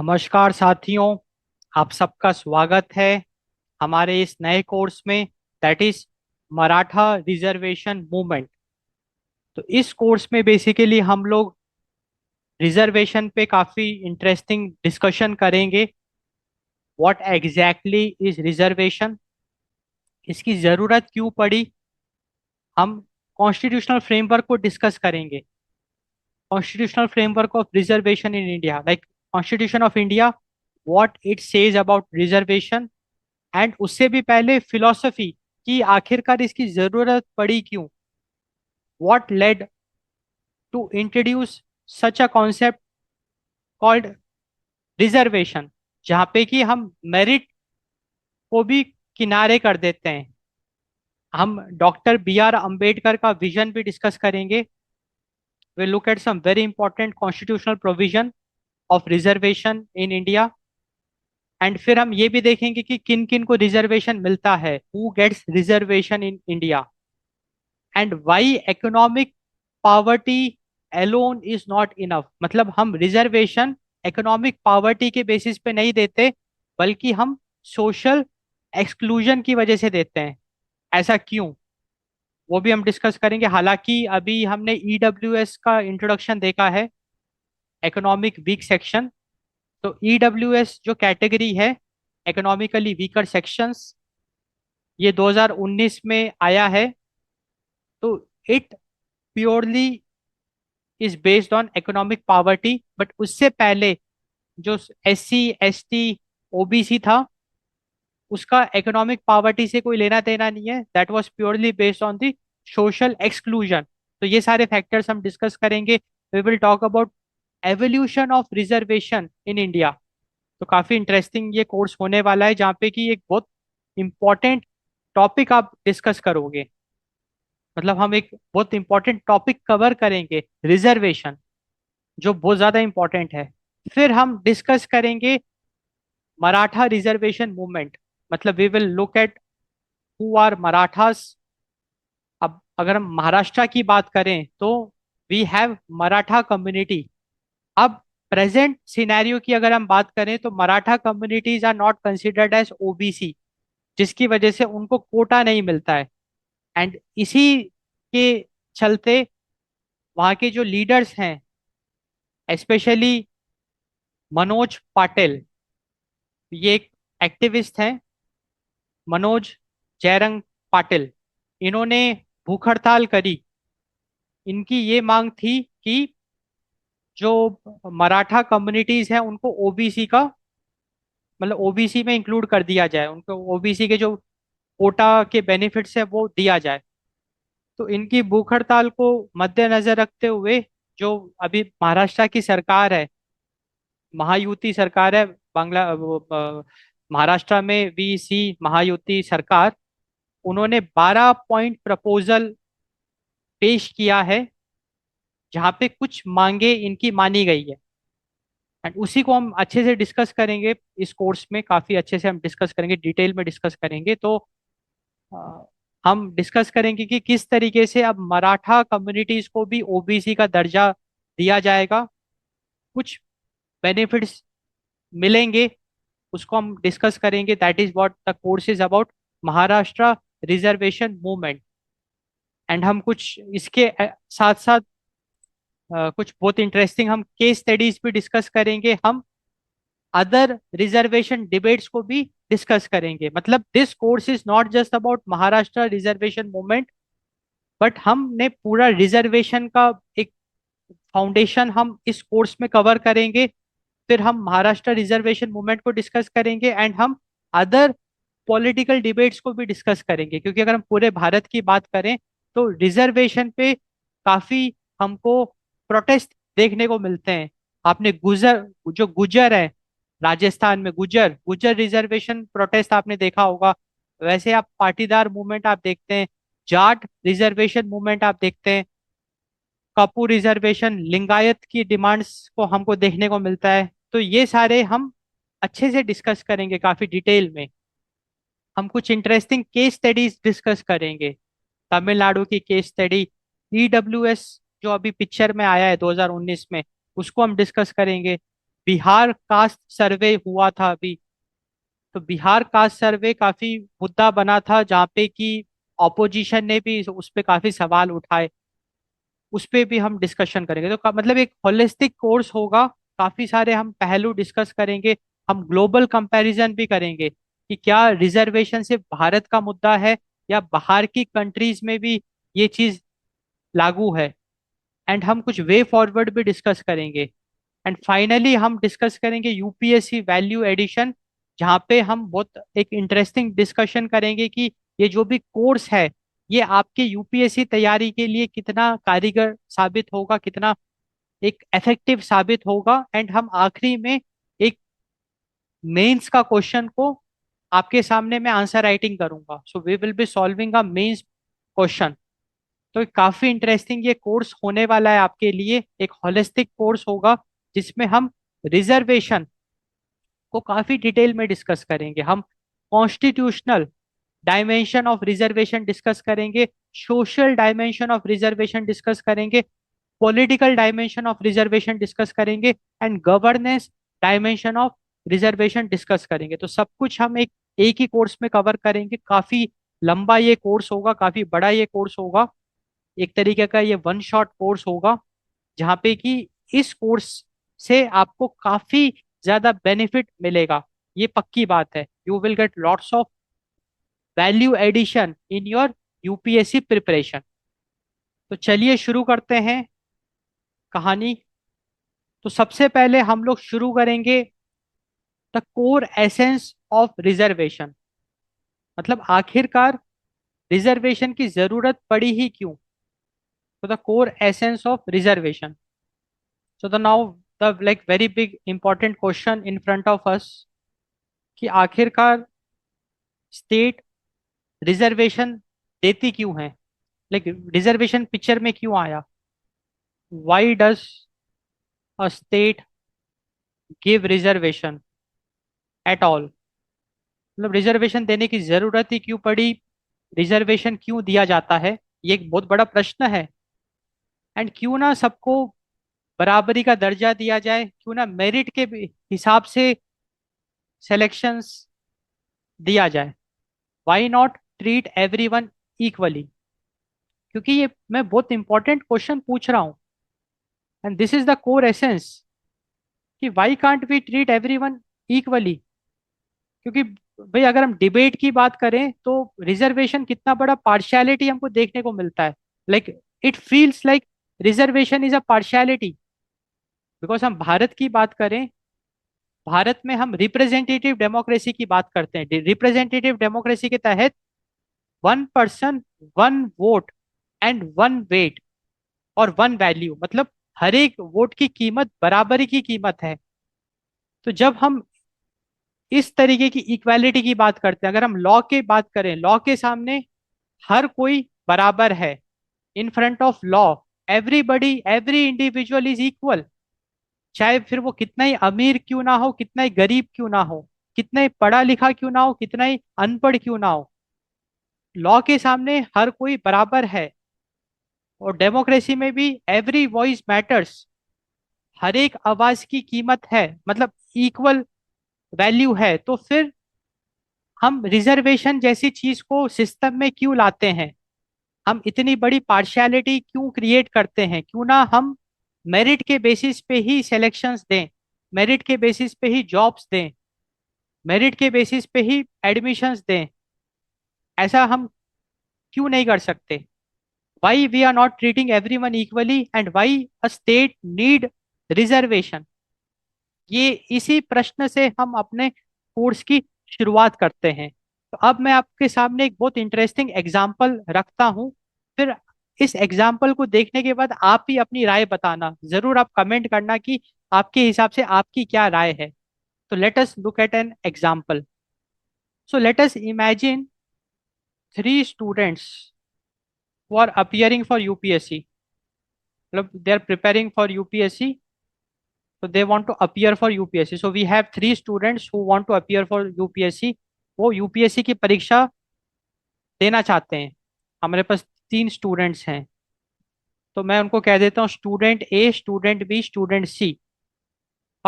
नमस्कार साथियों। आप सबका स्वागत है हमारे इस नए कोर्स में, that is Maratha reservation movement. तो इस कोर्स में बेसिकली हम लोग रिजर्वेशन पे काफ़ी इंटरेस्टिंग डिस्कशन करेंगे। व्हाट एग्जैक्टली इज रिजर्वेशन, इसकी ज़रूरत क्यों पड़ी। हम कॉन्स्टिट्यूशनल फ्रेमवर्क को डिस्कस करेंगे। Constitutional framework of reservation in India, like constitution of India, what it says about reservation. And उससे भी पहले फिलॉसफी कि आखिरकार इसकी जरूरत पड़ी क्यों। What led to introduce such a concept called reservation, जहाँ पे कि हम मेरिट को भी किनारे कर देते हैं। हम डॉक्टर B.R. अम्बेडकर का विजन भी डिस्कस करेंगे। We look at some very important constitutional provision of reservation in India. And फिर हम ये भी देखेंगे कि किन किन को रिजर्वेशन मिलता है, who gets reservation in India. And why economic poverty alone is not enough, मतलब हम रिजर्वेशन इकोनॉमिक पावर्टी के बेसिस पे नहीं देते, बल्कि हम सोशल एक्सक्लूजन की वजह से देते हैं। ऐसा क्यों, वो भी हम डिस्कस करेंगे। हालांकि अभी हमने EWS का इंट्रोडक्शन देखा है, इकोनॉमिक वीक सेक्शन। तो EWS जो कैटेगरी है, इकोनॉमिकली वीकर सेक्शंस, ये 2019 में आया है। तो it purely is based on economic poverty, but उससे पहले जो SC ST OBC था, उसका इकोनॉमिक पावर्टी से कोई लेना देना नहीं है। That was purely based on the social exclusion. तो ये सारे फैक्टर्स हम डिस्कस करेंगे। We will talk about evolution of reservation in India. तो काफी इंटरेस्टिंग ये कोर्स होने वाला है, जहाँ पे कि एक बहुत इंपॉर्टेंट टॉपिक आप डिस्कस करोगे। मतलब हम एक बहुत इंपॉर्टेंट टॉपिक कवर करेंगे, रिजर्वेशन, जो बहुत ज्यादा इंपॉर्टेंट है। फिर हम डिस्कस करेंगे मराठा रिजर्वेशन मूवमेंट। मतलब we will look at who are Marathas. अब अगर हम महाराष्ट्र की बात करें तो वी हैव मराठा कम्युनिटी। अब प्रेजेंट सिनेरियो की अगर हम बात करें तो Maratha communities are not considered as OBC, जिसकी वजह से उनको कोटा नहीं मिलता है। एंड इसी के चलते वहाँ के जो लीडर्स हैं, स्पेशली मनोज पाटिल, ये एक एक्टिविस्ट हैं, मनोज जयरंग पाटिल, इन्होंने भूख हड़ताल करी। इनकी ये मांग थी कि जो मराठा कम्युनिटीज हैं उनको OBC का, मतलब OBC में इंक्लूड कर दिया जाए, उनको OBC के जो कोटा के बेनिफिट्स है वो दिया जाए। तो इनकी भूख हड़ताल को मद्देनजर रखते हुए जो अभी महाराष्ट्र की सरकार है, महायुति सरकार है, महाराष्ट्र में VC महायुति सरकार, उन्होंने 12 पॉइंट प्रपोजल पेश किया है, जहाँ पे कुछ मांगे इनकी मानी गई है। एंड उसी को हम अच्छे से डिस्कस करेंगे इस कोर्स में, काफी अच्छे से हम डिस्कस करेंगे, डिटेल में डिस्कस करेंगे। तो अ, हम डिस्कस करेंगे कि किस तरीके से अब मराठा कम्युनिटीज को भी OBC का दर्जा दिया जाएगा, कुछ बेनिफिट्स मिलेंगे, उसको हम डिस्कस करेंगे। That is what the course is about, Maharashtra reservation movement. And हम कुछ इसके साथ साथ कुछ बहुत इंटरेस्टिंग हम केस स्टडीज भी डिस्कस करेंगे। हम अदर रिजर्वेशन डिबेट्स को भी डिस्कस करेंगे। मतलब this course is not just about Maharashtra reservation movement, but हमने पूरा रिजर्वेशन का एक फाउंडेशन हम इस कोर्स में कवर करेंगे। फिर हम महाराष्ट्र रिजर्वेशन मूवमेंट को डिस्कस करेंगे, एंड हम अदर पॉलिटिकल डिबेट्स को भी डिस्कस करेंगे। क्योंकि अगर हम पूरे भारत की बात करें तो रिजर्वेशन पे काफी हमको प्रोटेस्ट देखने को मिलते हैं। आपने जो गुजर है, राजस्थान में गुजर गुजर रिजर्वेशन प्रोटेस्ट आपने देखा होगा। वैसे आप पाटीदार मूवमेंट आप देखते हैं, जाट रिजर्वेशन मूवमेंट आप देखते हैं, कापू रिजर्वेशन, लिंगायत की डिमांड्स को हमको देखने को मिलता है। तो ये सारे हम अच्छे से डिस्कस करेंगे काफी डिटेल में। हम कुछ इंटरेस्टिंग केस स्टडीज डिस्कस करेंगे। तमिलनाडु की केस स्टडी, EWS जो अभी पिक्चर में आया है 2019 में, उसको हम डिस्कस करेंगे। बिहार कास्ट सर्वे हुआ था अभी। तो बिहार कास्ट सर्वे काफी मुद्दा बना था, जहाँ पे कि ऑपोजिशन ने भी उस पे काफी सवाल उठाए। उस पे भी हम डिस्कशन करेंगे। तो मतलब एक होलिस्टिक कोर्स होगा, काफी सारे हम पहलू डिस्कस करेंगे। हम ग्लोबल कंपैरिजन भी करेंगे कि क्या रिजर्वेशन सिर्फ भारत का मुद्दा है या बाहर की कंट्रीज में भी ये चीज लागू है। एंड हम कुछ वे फॉरवर्ड भी डिस्कस करेंगे। एंड फाइनली हम डिस्कस करेंगे यूपीएससी वैल्यू एडिशन, जहाँ पे हम बहुत एक इंटरेस्टिंग डिस्कशन करेंगे कि ये जो भी कोर्स है ये आपके यूपीएससी तैयारी के लिए कितना कारीगर साबित होगा, कितना एक इफेक्टिव साबित होगा। एंड हम आखिरी में एक मेंस का क्वेश्चन को आपके सामने मैं आंसर राइटिंग करूंगा। So we will be solving a mains question. तो काफी इंटरेस्टिंग ये कोर्स होने वाला है आपके लिए। एक होलिस्टिक कोर्स होगा जिसमें हम रिजर्वेशन को काफी डिटेल में डिस्कस करेंगे। हम constitutional dimension of reservation discuss करेंगे, social dimension of reservation discuss करेंगे, political dimension of reservation discuss करेंगे, and governance dimension of reservation discuss करेंगे। तो सब कुछ हम एक ही कोर्स में कवर करेंगे। काफी लंबा ये कोर्स होगा, काफी बड़ा ये कोर्स होगा। एक तरीके का ये वन शॉट कोर्स होगा, जहाँ पे कि इस कोर्स से आपको काफी ज्यादा बेनिफिट मिलेगा। ये पक्की बात है। You will get lots of value addition in your UPSC preparation. तो चलिए शुरू करते हैं कहानी। तो सबसे पहले हम लोग शुरू करेंगे the core essence of reservation. मतलब आखिरकार रिजर्वेशन की जरूरत पड़ी ही क्यों। तो the core essence of reservation. So the now the like very big important question in front of us कि आखिरकार स्टेट रिजर्वेशन देती क्यों है। लाइक रिजर्वेशन पिक्चर में क्यों आया। Why does a state give reservation at all. मतलब reservation देने की जरूरत ही क्यों पड़ी, रिजर्वेशन क्यों दिया जाता है, ये एक बहुत बड़ा प्रश्न है। एंड क्यों ना सबको बराबरी का दर्जा दिया जाए, क्यों ना मेरिट के हिसाब से सिलेक्शंस दिया जाए। Why not treat everyone equally. क्योंकि ये मैं बहुत इंपॉर्टेंट क्वेश्चन पूछ रहा हूँ। And this is the core essence कि why can't we treat everyone equally. क्योंकि भाई अगर हम डिबेट की बात करें तो रिजर्वेशन कितना बड़ा पार्शियलिटी हमको देखने को मिलता है। Like it feels like reservation is a partiality. Because हम भारत की बात करें, भारत में हम रिप्रेजेंटेटिव डेमोक्रेसी की बात करते हैं। रिप्रेजेंटेटिव डेमोक्रेसी के तहत one person one vote and one weight और वन वैल्यू, मतलब हर एक वोट की कीमत बराबरी की कीमत है। तो जब हम इस तरीके की इक्वालिटी की बात करते हैं, अगर हम लॉ की बात करें, लॉ के सामने हर कोई बराबर है। In front of law everybody, every individual is equal. चाहे फिर वो कितना ही अमीर क्यों ना हो, कितना ही गरीब क्यों ना हो, कितना ही पढ़ा लिखा क्यों ना हो, कितना ही अनपढ़ क्यों ना हो, लॉ के सामने हर कोई बराबर है। और डेमोक्रेसी में भी एवरी वॉइस मैटर्स, हर एक आवाज की कीमत है, मतलब इक्वल वैल्यू है। तो फिर हम रिजर्वेशन जैसी चीज को सिस्टम में क्यों लाते हैं, हम इतनी बड़ी पार्शियलिटी क्यों क्रिएट करते हैं। क्यों ना हम मेरिट के बेसिस पे ही सिलेक्शंस दें, मेरिट के बेसिस पे ही जॉब्स दें, मेरिट के बेसिस पे ही एडमिशंस दें। ऐसा हम क्यों नहीं कर सकते। Why we are not treating everyone equally and why a state need reservation. ये इसी प्रश्न से हम अपने कोर्स की शुरुआत करते हैं। तो अब मैं आपके सामने एक बहुत इंटरेस्टिंग एग्जाम्पल रखता हूँ। फिर इस एग्जाम्पल को देखने के बाद आप ही अपनी राय बताना, जरूर आप कमेंट करना कि आपके हिसाब से आपकी क्या राय है। तो let us look at an example. So let us imagine three students who are appearing for UPSC. मतलब they are preparing for UPSC, so they want to appear for UPSC. So we have three students who want to appear for UPSC. वो UPSC की परीक्षा देना चाहते हैं। हमारे पास तीन students हैं। तो मैं उनको कह देता हूँ स्टूडेंट ए, स्टूडेंट बी, स्टूडेंट सी।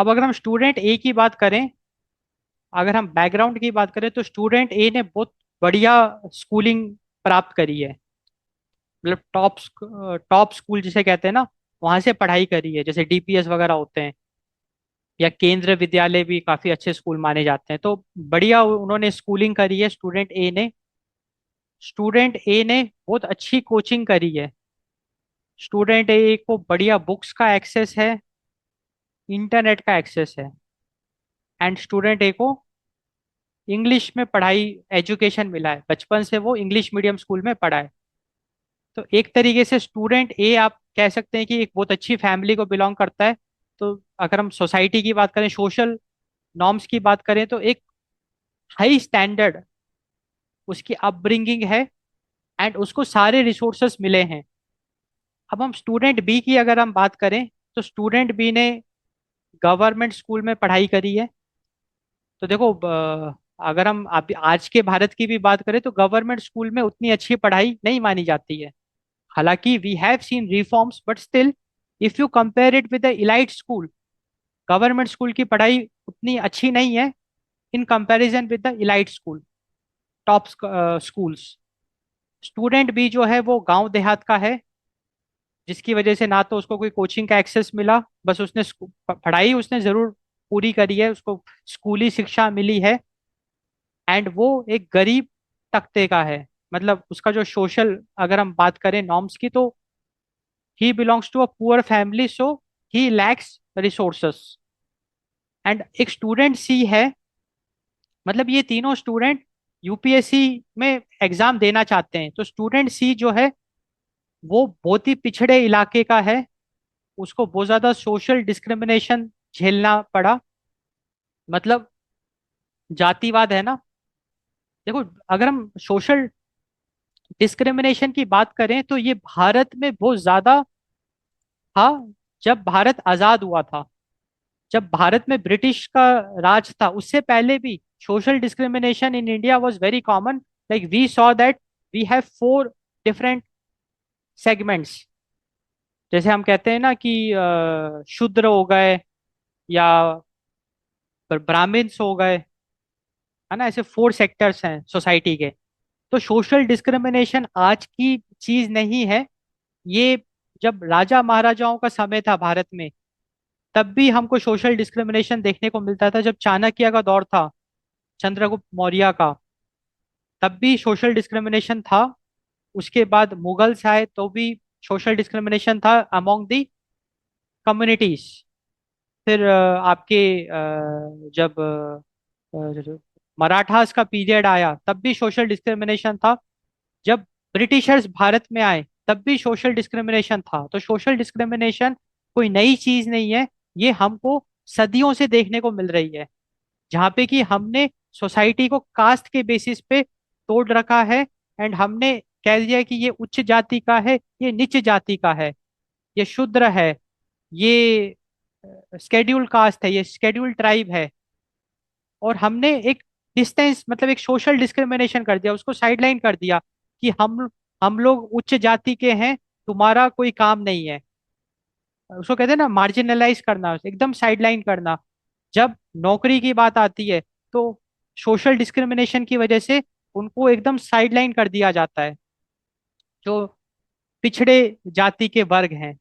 अब अगर हम स्टूडेंट ए की बात करें, अगर हम बैकग्राउंड की बात करें, तो स्टूडेंट ए ने बहुत बढ़िया स्कूलिंग प्राप्त करी है। मतलब टॉप स्कूल जिसे कहते हैं ना, वहां से पढ़ाई करी है, जैसे डीपीएस वगैरह होते हैं, या केंद्र विद्यालय भी काफी अच्छे स्कूल माने जाते हैं। तो बढ़िया उन्होंने स्कूलिंग करी है स्टूडेंट ए ने बहुत अच्छी कोचिंग करी है। स्टूडेंट ए को बढ़िया बुक्स का एक्सेस है, इंटरनेट का एक्सेस है, एंड स्टूडेंट ए को इंग्लिश में पढ़ाई एजुकेशन मिला है, बचपन से वो इंग्लिश मीडियम स्कूल में पढ़ा है। तो एक तरीके से स्टूडेंट ए आप कह सकते हैं कि एक बहुत अच्छी फैमिली को बिलोंग करता है। तो अगर हम सोसाइटी की बात करें, सोशल नॉर्म्स की बात करें, तो एक हाई स्टैंडर्ड उसकी अपब्रिंगिंग है, एंड उसको सारे रिसोर्सेस मिले हैं। अब हम स्टूडेंट बी की अगर हम बात करें, तो स्टूडेंट बी ने गवर्नमेंट स्कूल में पढ़ाई करी है। तो देखो, अगर हम आज के भारत की भी बात करें, तो गवर्नमेंट स्कूल में उतनी अच्छी पढ़ाई नहीं मानी जाती है। हालांकि we have seen reforms, but still if you compare it with the elite school, government school की पढ़ाई उतनी अच्छी नहीं है in comparison with the elite school, top schools. Student भी जो है वो गांव देहात का है, जिसकी वजह से ना तो उसको कोई कोचिंग का एक्सेस मिला, बस उसने पढ़ाई उसने जरूर पूरी करी है, उसको स्कूली शिक्षा मिली है, एंड वो एक गरीब तबके का है। मतलब उसका जो सोशल, अगर हम बात करें नॉर्म्स की, तो he belongs to a poor family, so he lacks resources. And एक स्टूडेंट सी है, मतलब ये तीनों स्टूडेंट यूपीएससी में एग्जाम देना चाहते हैं। तो स्टूडेंट सी जो है वो बहुत ही पिछड़े इलाके का है, उसको बहुत ज्यादा सोशल डिस्क्रिमिनेशन झेलना पड़ा। मतलब जातिवाद है ना। देखो, अगर हम सोशल डिस्क्रिमिनेशन की बात करें, तो ये भारत में बहुत ज्यादा था जब भारत आजाद हुआ था। जब भारत में ब्रिटिश का राज था, उससे पहले भी social discrimination in India was very common. Like we saw that we have four different segments. जैसे हम कहते हैं ना कि शूद्र हो गए, या ब्राह्मण्स हो गए, है ना, ऐसे फोर सेक्टर्स हैं सोसाइटी के। तो सोशल डिस्क्रिमिनेशन आज की चीज नहीं है ये। जब राजा महाराजाओं का समय था भारत में, तब भी हमको सोशल डिस्क्रिमिनेशन देखने को मिलता था। जब चाणक्य का दौर था, चंद्रगुप्त मौर्य का, तब भी सोशल डिस्क्रिमिनेशन था। उसके बाद मुगल्स आए तो भी सोशल डिस्क्रिमिनेशन था अमोंग दी कम्युनिटीज। फिर आपके जब मराठास का पीरियड आया, तब भी सोशल डिस्क्रिमिनेशन था। जब ब्रिटिशर्स भारत में आए, तब भी सोशल डिस्क्रिमिनेशन था। तो सोशल डिस्क्रिमिनेशन कोई नई चीज नहीं है, ये हमको सदियों से देखने को मिल रही है। जहाँ पे कि हमने सोसाइटी को कास्ट के बेसिस पे तोड़ रखा है, एंड हमने कह दिया कि ये उच्च जाति का है, ये नीच जाति का है, ये शूद्र है, ये स्केड्यूल कास्ट है, ये स्केड्यूल ट्राइब है। और हमने एक डिस्टेंस, मतलब एक सोशल डिस्क्रिमिनेशन कर दिया, उसको साइडलाइन कर दिया कि हम लोग उच्च जाति के हैं, तुम्हारा कोई काम नहीं है। उसको कहते हैं ना, मार्जिनलाइज करना, एकदम साइडलाइन करना। जब नौकरी की बात आती है, तो सोशल डिस्क्रिमिनेशन की वजह से उनको एकदम साइडलाइन कर दिया जाता है, जो पिछड़े जाति के वर्ग हैं।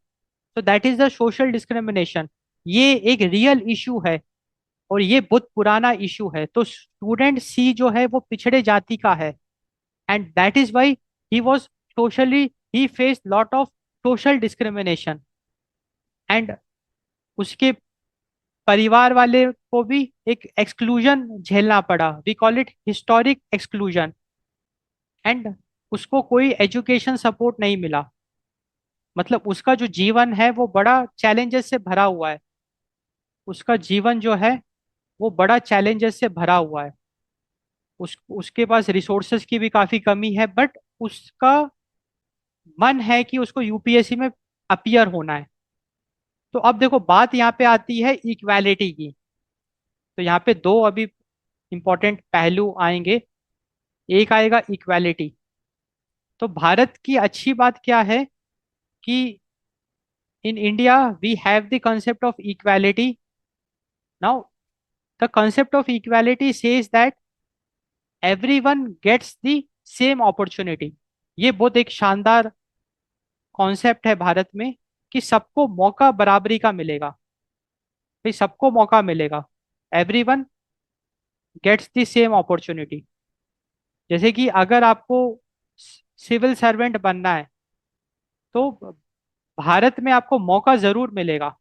तो that is the social discrimination. ये एक रियल इशू है, और ये बहुत पुराना इशू है। तो स्टूडेंट सी जो है वो पिछड़े जाति का है, and that is why he was socially, he face lot of social discrimination. And उसके परिवार वाले को भी एक एक्सक्लूजन झेलना पड़ा, we call it historic exclusion. And उसको कोई एजुकेशन सपोर्ट नहीं मिला। मतलब उसका जो जीवन है वो बड़ा चैलेंजेस से भरा हुआ है। उसका जीवन जो है वो बड़ा चैलेंजेस से भरा हुआ है। उसके पास रिसोर्सेज की भी काफी कमी है, बट उसका मन है कि उसको यूपीएससी में अपीयर होना है। तो अब देखो, बात यहाँ पे आती है इक्वालिटी की। तो यहाँ पे दो अभी इंपॉर्टेंट पहलू आएंगे। एक आएगा इक्वालिटी। तो भारत की अच्छी बात क्या है कि in India we have the concept of equality, now the concept of equality says that everyone gets the same opportunity. ये बहुत एक शानदार कॉन्सेप्ट है भारत में कि सबको मौका बराबरी का मिलेगा। भाई सबको मौका मिलेगा। Everyone gets the same opportunity. जैसे कि अगर आपको सिविल सर्वेंट बनना है तो भारत में आपको मौका जरूर मिलेगा।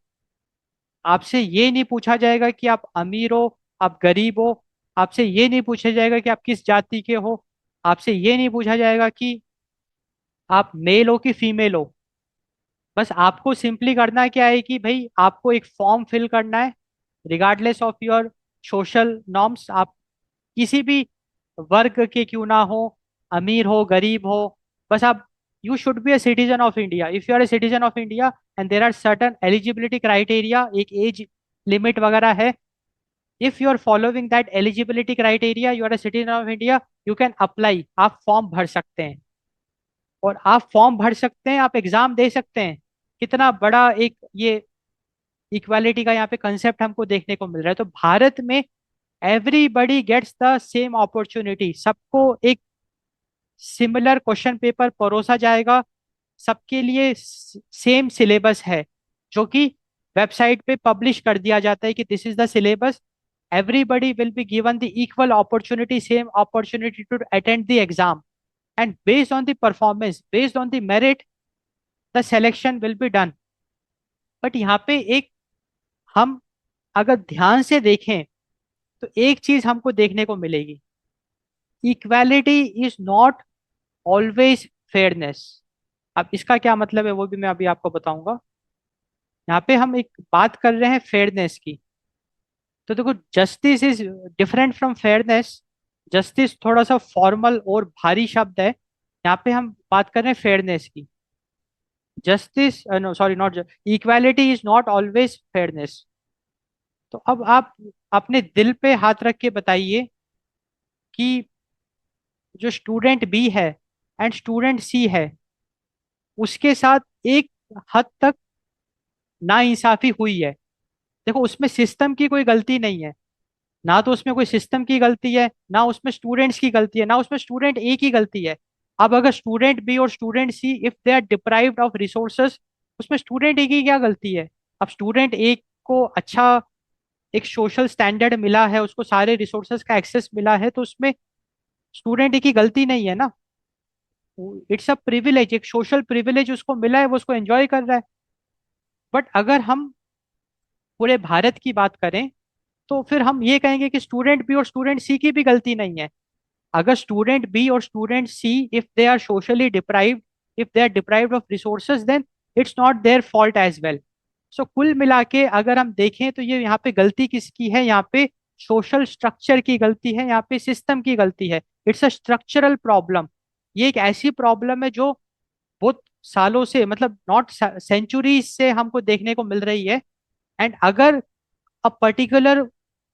आपसे ये नहीं पूछा जाएगा कि आप अमीर हो, आप गरीब हो। आपसे ये नहीं पूछा जाएगा कि आप किस जाति के हो। आपसे ये नहीं पूछा जाएगा कि आप मेल हो कि फीमेल हो। बस आपको सिंपली करना क्या है कि भाई आपको एक फॉर्म फिल करना है, regardless of your social norms. आप किसी भी वर्ग के क्यों ना हो, अमीर हो गरीब हो, बस आप you should be a citizen of India. If you are a citizen of India and there are certain eligibility criteria, एक एज लिमिट वगैरह है। If you are following that eligibility criteria, you are a citizen of India, you can apply, आप form भर सकते हैं। और आप form भर सकते हैं, आप एग्जाम दे सकते हैं। कितना बड़ा एक ये इक्वालिटी का यहाँ पे कंसेप्ट हमको देखने को मिल रहा है। तो भारत में everybody gets the same opportunity. सबको एक सिमिलर क्वेश्चन पेपर परोसा जाएगा। सबके लिए सेम सिलेबस है जो कि वेबसाइट पे पब्लिश कर दिया जाता है कि this is the syllabus. Everybody will be given the equal opportunity, same opportunity to attend the exam, and based on the performance, based on the merit, the selection will be done. But यहाँ पे एक, हम अगर ध्यान से देखें तो एक चीज हमको देखने को मिलेगी, equality is not always fairness. अब इसका क्या मतलब है वो भी मैं अभी आपको बताऊंगा। यहाँ पे हम एक बात कर रहे हैं फेयरनेस की। तो देखो, justice is different from fairness. Justice थोड़ा सा फॉर्मल और भारी शब्द है। यहाँ पे हम बात कर रहे हैं फेयरनेस की। Justice, no sorry, not, equality is not always fairness. तो अब आप अपने दिल पे हाथ रख के बताइए कि जो स्टूडेंट बी है एंड स्टूडेंट सी है, उसके साथ एक हद तक नाइंसाफी हुई है। देखो, उसमें सिस्टम की कोई गलती नहीं है। ना तो उसमें कोई सिस्टम की गलती है, ना उसमें स्टूडेंट्स की गलती है, ना उसमें स्टूडेंट ए की गलती है। अब अगर स्टूडेंट बी और student C if they are deprived of resources, उसमें स्टूडेंट ए की क्या गलती है? अब स्टूडेंट ए को अच्छा एक सोशल स्टैंडर्ड मिला है, उसको सारे रिसोर्सेज का एक्सेस मिला है, तो उसमें स्टूडेंट ए की गलती नहीं है ना। इट्स अ प्रिविलेज, एक सोशल प्रिविलेज उसको मिला है, वो उसको एंजॉय कर रहा है। बट अगर हम पूरे भारत की बात करें तो फिर हम ये कहेंगे कि स्टूडेंट बी और स्टूडेंट सी की भी गलती नहीं है। अगर स्टूडेंट बी और student C if they are socially deprived, if they are deprived of resources, then it's not their fault as well. So कुल मिला के अगर हम देखें तो ये यहाँ पे गलती किसकी है? यहाँ पे सोशल स्ट्रक्चर की गलती है, यहाँ पे सिस्टम की गलती है। It's a structural problem. ये एक ऐसी प्रॉब्लम है जो बहुत सालों से, मतलब नॉट सेंचुरीज से हमको देखने को मिल रही है। एंड अगर a particular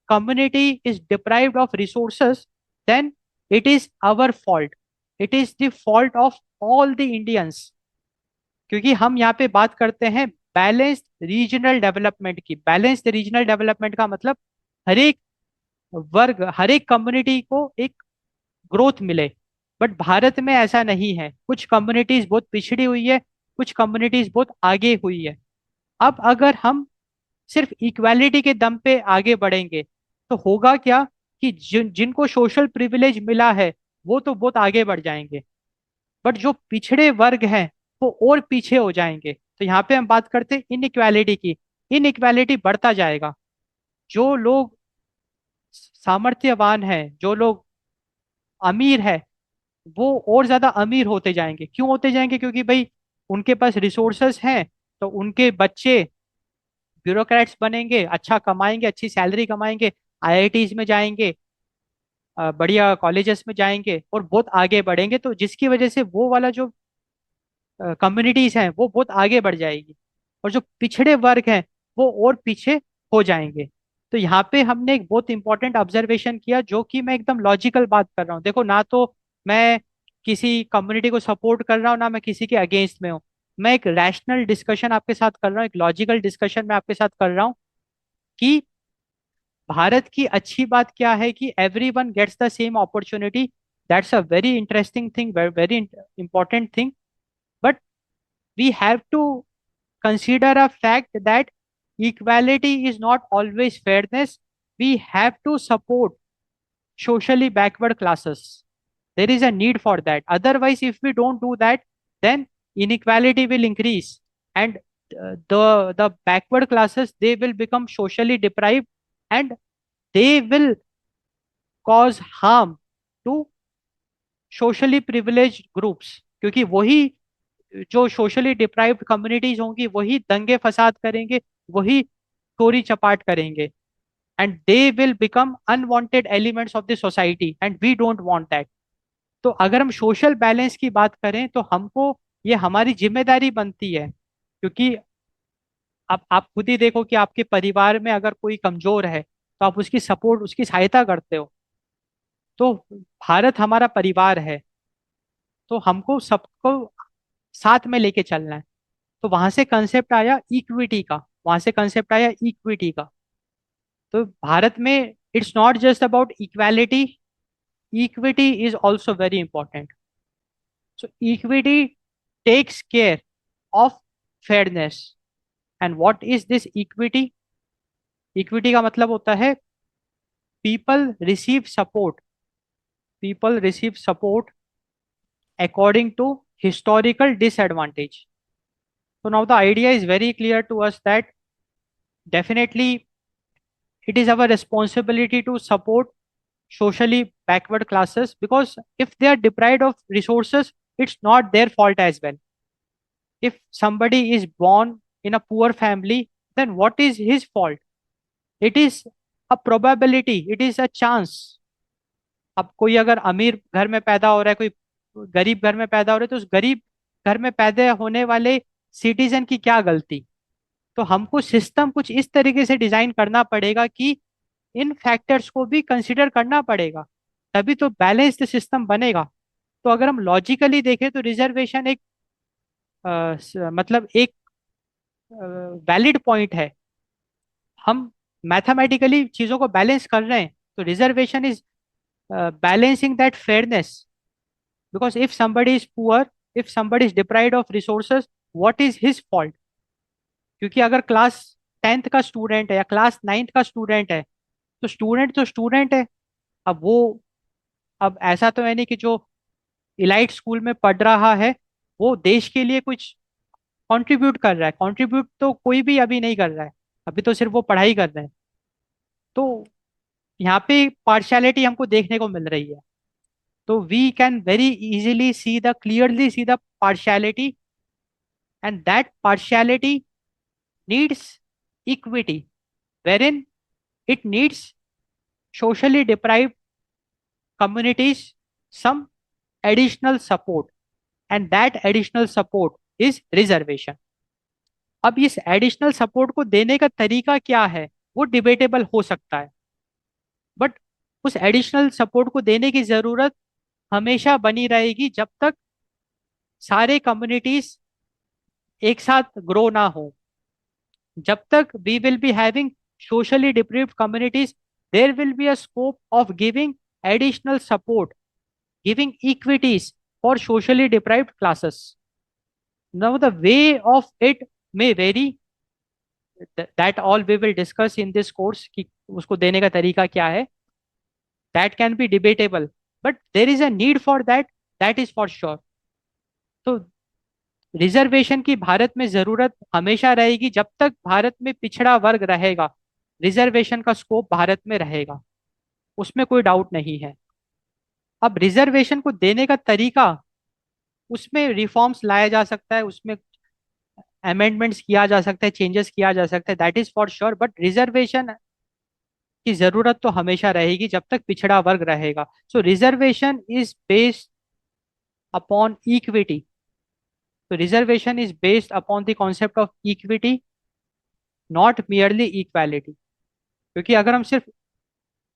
community is deprived of resources, then it is our fault. It is the fault of all the Indians. क्योंकि हम यहाँ पे बात करते हैं बैलेंस्ड रीजनल डेवलपमेंट की। बैलेंस्ड रीजनल डेवलपमेंट का मतलब हर एक वर्ग, हर एक कम्युनिटी को एक ग्रोथ मिले। बट भारत में ऐसा नहीं है। कुछ कम्युनिटीज बहुत पिछड़ी हुई है, कुछ कम्युनिटीज बहुत आगे हुई है। अब अगर हम सिर्फ इक्वालिटी के दम पे आगे बढ़ेंगे तो होगा क्या कि जिनको सोशल प्रिविलेज मिला है वो तो बहुत आगे बढ़ जाएंगे, बट जो पिछड़े वर्ग हैं वो और पीछे हो जाएंगे। तो यहाँ पे हम बात करते हैं इनइक्वालिटी की। इनइक्वालिटी बढ़ता जाएगा। जो लोग सामर्थ्यवान हैं, जो लोग अमीर है, वो और ज्यादा अमीर होते जाएंगे। क्यों होते जाएंगे? क्योंकि भाई उनके पास रिसोर्सेस हैं, तो उनके बच्चे ब्यूरोक्रेट्स बनेंगे, अच्छा कमाएंगे, अच्छी सैलरी कमाएंगे, आईआईटीज में जाएंगे, बढ़िया कॉलेजेस में जाएंगे और बहुत आगे बढ़ेंगे। तो जिसकी वजह से वो वाला जो कम्युनिटीज हैं वो बहुत आगे बढ़ जाएगी, और जो पिछड़े वर्ग हैं वो और पीछे हो जाएंगे। तो यहाँ पे हमने एक बहुत इंपॉर्टेंट ऑब्जर्वेशन किया, जो कि मैं एकदम लॉजिकल बात कर रहा हूँ। देखो, ना तो मैं किसी कम्युनिटी को सपोर्ट कर रहा हूँ, ना मैं किसी के अगेंस्ट में हूँ। मैं एक रैशनल डिस्कशन आपके साथ कर रहा हूँ, एक लॉजिकल डिस्कशन मैं आपके साथ कर रहा हूँ कि भारत की अच्छी बात क्या है कि every one gets the same opportunity, that's a very interesting thing, very important thing. But we have to consider a fact that equality is not always fairness. We have to support socially backward classes. There is a need for that. Otherwise, if we don't do that, then inequality will increase, and the backward classes, they will become socially deprived, and they will cause harm to socially privileged groups. क्योंकि वही जो socially deprived communities होंगी वही दंगे फसाद करेंगे, वही चोरी चपाट करेंगे, and they will become unwanted elements of the society, and we don't want that. तो अगर हम सोशल बैलेंस की बात करें तो हमको ये हमारी जिम्मेदारी बनती है. क्योंकि आप खुद ही देखो कि आपके परिवार में अगर कोई कमजोर है तो आप उसकी सपोर्ट, उसकी सहायता करते हो. तो भारत हमारा परिवार है, तो हमको सबको साथ में लेके चलना है. तो वहां से कंसेप्ट आया इक्विटी का, वहां से कंसेप्ट आया इक्विटी का. तो भारत में it's not just about equality, equity is also very important. So equity takes care of fairness. And what is this equity? Equity का मतलब होता है people receive support, people receive support according to historical disadvantage. So now the idea is very clear to us that definitely it is our responsibility to support socially backward classes, because if they are deprived of resources, it's not their fault as well. If somebody is born in a poor family, then what is his fault? It is a probability, it is a chance. अब कोई अगर अमीर घर में पैदा हो रहा है, कोई गरीब घर में पैदा हो रहा है, तो उस गरीब घर में पैदा होने वाले सिटीजन की क्या गलती? तो हमको सिस्टम कुछ इस तरीके से डिजाइन करना पड़ेगा कि इन फैक्टर्स को भी कंसिडर करना पड़ेगा, तभी तो बैलेंस्ड सिस्टम बनेगा. तो अगर हम लॉजिकली देखें तो रिजर्वेशन एक मतलब एक वैलिड पॉइंट है. हम मैथमेटिकली चीजों को बैलेंस कर रहे हैं, तो reservation is balancing that fairness. Because if somebody is poor, if somebody is deprived of resources, what is his fault? क्योंकि अगर क्लास 10th का स्टूडेंट है या क्लास 9th का स्टूडेंट है, तो स्टूडेंट है. अब वो, अब ऐसा तो है नहीं कि जो इलाइट स्कूल में पढ़ रहा है वो देश के लिए कुछ कंट्रीब्यूट कर रहा है. कंट्रीब्यूट तो कोई भी अभी नहीं कर रहा है, अभी तो सिर्फ वो पढ़ाई कर रहे हैं. तो यहाँ पे पार्शियलिटी हमको देखने को मिल रही है. तो we can very easily see the clearly see the partiality, and that partiality needs equity, wherein it needs socially deprived communities some additional support, and that additional support is reservation. अब इस additional support को देने का तरीका क्या है वो debatable हो सकता है, बट उस एडिशनल सपोर्ट को देने की जरूरत हमेशा बनी रहेगी जब तक सारे कम्युनिटीज एक साथ ग्रो ना हो. जब तक we will be having socially deprived communities, there will be a scope of giving additional support, giving equities for socially deprived classes. Now, the way of it may vary. That all we will discuss in this course कि उसको देने का तरीका क्या है. That can be debatable, but there is a need for that. That is for sure. तो reservation की भारत में जरूरत हमेशा रहेगी. जब तक भारत में पिछड़ा वर्ग रहेगा, रिजर्वेशन का स्कोप भारत में रहेगा, उसमें कोई डाउट नहीं है. अब रिजर्वेशन को देने का तरीका, उसमें रिफॉर्म्स लाया जा सकता है, उसमें अमेंडमेंट्स किया जा सकता है, चेंजेस किया जा सकता है, that is for sure. But reservation की जरूरत तो हमेशा रहेगी जब तक पिछड़ा वर्ग रहेगा. So reservation is based upon equity. तो reservation is based upon the concept of equity, not merely equality. क्योंकि अगर हम सिर्फ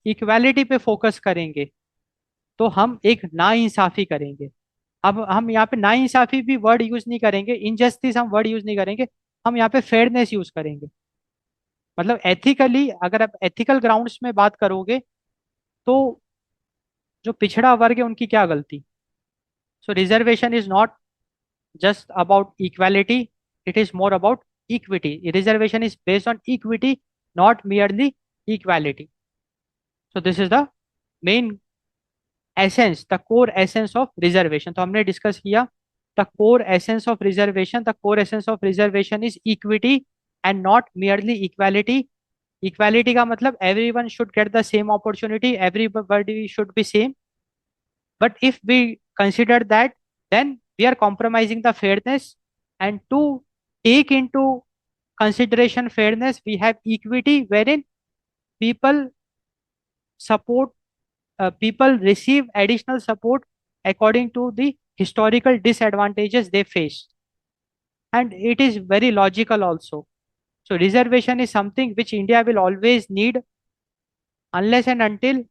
इक्वालिटी पे फोकस करेंगे तो हम एक नाइंसाफी करेंगे. अब हम यहाँ पे नाइंसाफी भी वर्ड यूज नहीं करेंगे, इनजस्टिस हम वर्ड यूज नहीं करेंगे, हम यहाँ पे फेयरनेस यूज करेंगे. मतलब एथिकली, अगर आप एथिकल ग्राउंड्स में बात करोगे तो जो पिछड़ा वर्ग है उनकी क्या गलती? So reservation is not just about equality, it is more about equity. Reservation is based on equity, not merely equality. So this is the main essence, the core essence of reservation. तो हमने discuss किया the core essence of reservation. The core essence of reservation is equity and not merely equality. Equality का मतलब everyone should get the same opportunity, everybody should be same. But if we consider that, then we are compromising the fairness. And to take into consideration fairness, we have equity, wherein people support, people receive additional support according to the historical disadvantages they face. And it is very logical also. So reservation is something which India will always need unless and until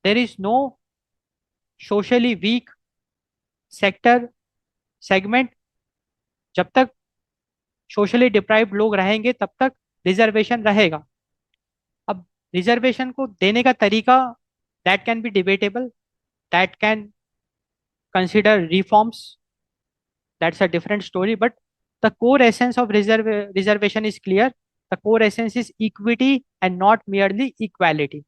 there is no socially weak sector segment. जब तक socially deprived लोग रहेंगे तब तक reservation रहेगा। अब reservation को देने का तरीका, that can be debatable, that can consider reforms, that's a different story, but the core essence of reservation is clear. The core essence is equity and not merely equality.